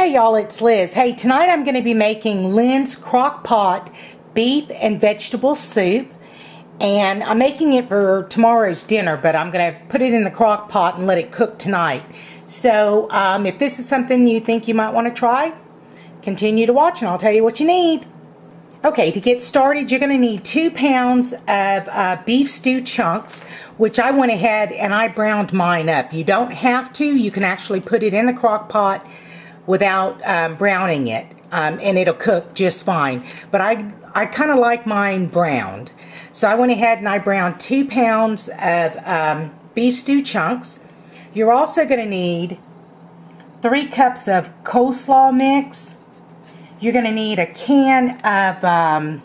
Hey y'all, it's Liz. Hey, tonight I'm going to be making Lynn's crock pot beef and vegetable soup. And I'm making it for tomorrow's dinner, but I'm going to put it in the crock pot and let it cook tonight. So if this is something you think you might want to try, continue to watch and I'll tell you what you need. Okay, to get started, you're going to need 2 pounds of beef stew chunks, which I went ahead and I browned mine up. You don't have to. You can actually put it in the crock pot without browning it, and it'll cook just fine. But I kind of like mine browned. So I went ahead and I browned 2 pounds of beef stew chunks. You're also going to need 3 cups of coleslaw mix. You're going to need a can of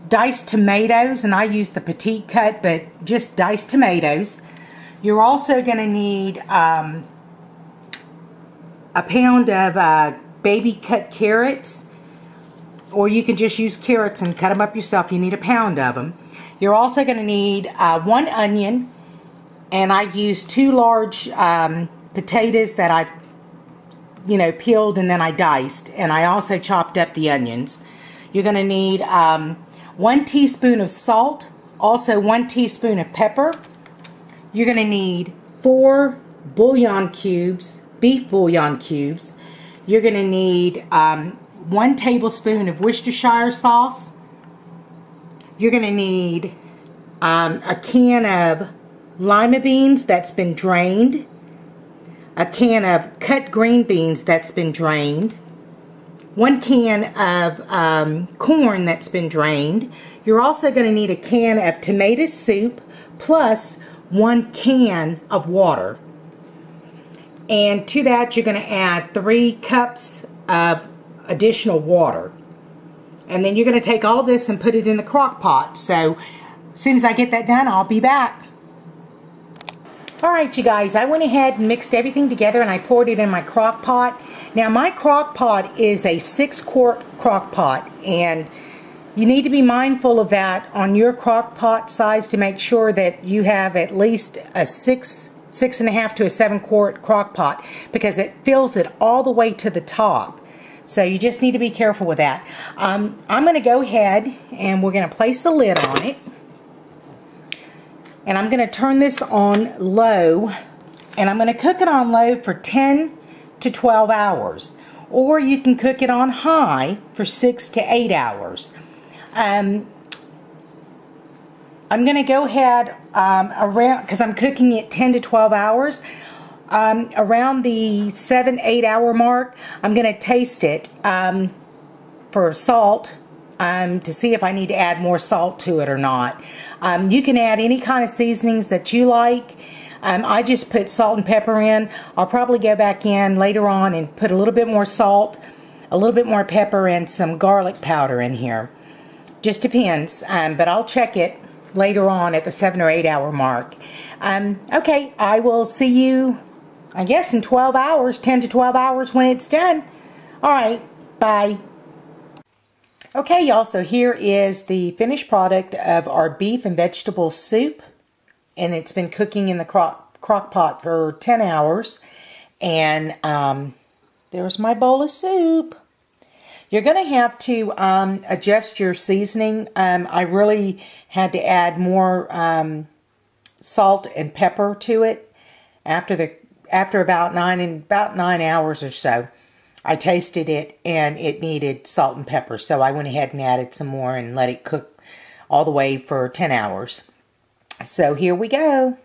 diced tomatoes, and I use the petite cut, but just diced tomatoes. You're also going to need a pound of baby cut carrots, or you can just use carrots and cut them up yourself. You need a pound of them. You're also going to need 1 onion, and I used 2 large potatoes that I've peeled and then I diced, and I also chopped up the onions. You're going to need 1 teaspoon of salt, also 1 teaspoon of pepper. You're going to need 4 bouillon cubes, beef bouillon cubes. You're going to need 1 tablespoon of Worcestershire sauce. You're going to need a can of lima beans that's been drained, a can of cut green beans that's been drained, 1 can of corn that's been drained. You're also going to need a can of tomato soup plus 1 can of water. And to that you're going to add 3 cups of additional water. And then you're going to take all of this and put it in the crock pot. So as soon as I get that done, I'll be back. Alright you guys, I went ahead and mixed everything together and I poured it in my crock pot. Now my crock pot is a 6-quart crock pot, and you need to be mindful of that on your crock pot size to make sure that you have at least a 6.5 to a 7-quart crock pot, because it fills it all the way to the top. So you just need to be careful with that. I'm going to go ahead and we're going to place the lid on it. And I'm going to turn this on low, and I'm going to cook it on low for 10 to 12 hours. Or you can cook it on high for 6 to 8 hours. I'm going to go ahead around, because I'm cooking it 10 to 12 hours, around the 7-8 hour mark, I'm going to taste it for salt, to see if I need to add more salt to it or not. You can add any kind of seasonings that you like. I just put salt and pepper in. I'll probably go back in later on and put a little bit more salt, a little bit more pepper, and some garlic powder in here. Just depends, but I'll check it later on at the 7 or 8 hour mark. Okay, I will see you, I guess, in 12 hours, 10 to 12 hours when it's done. Alright, bye. Okay y'all, so here is the finished product of our beef and vegetable soup, and it's been cooking in the crock pot for 10 hours, and there's my bowl of soup. You're going to have to adjust your seasoning. I really had to add more salt and pepper to it after about 9 hours or so. I tasted it and it needed salt and pepper, so I went ahead and added some more and let it cook all the way for 10 hours. So here we go.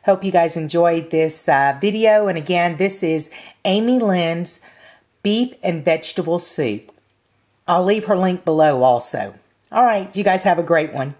Hope you guys enjoyed this video, and again, this is Amy Lynn's beef and vegetable soup. I'll leave her link below also. Alright, you guys have a great one.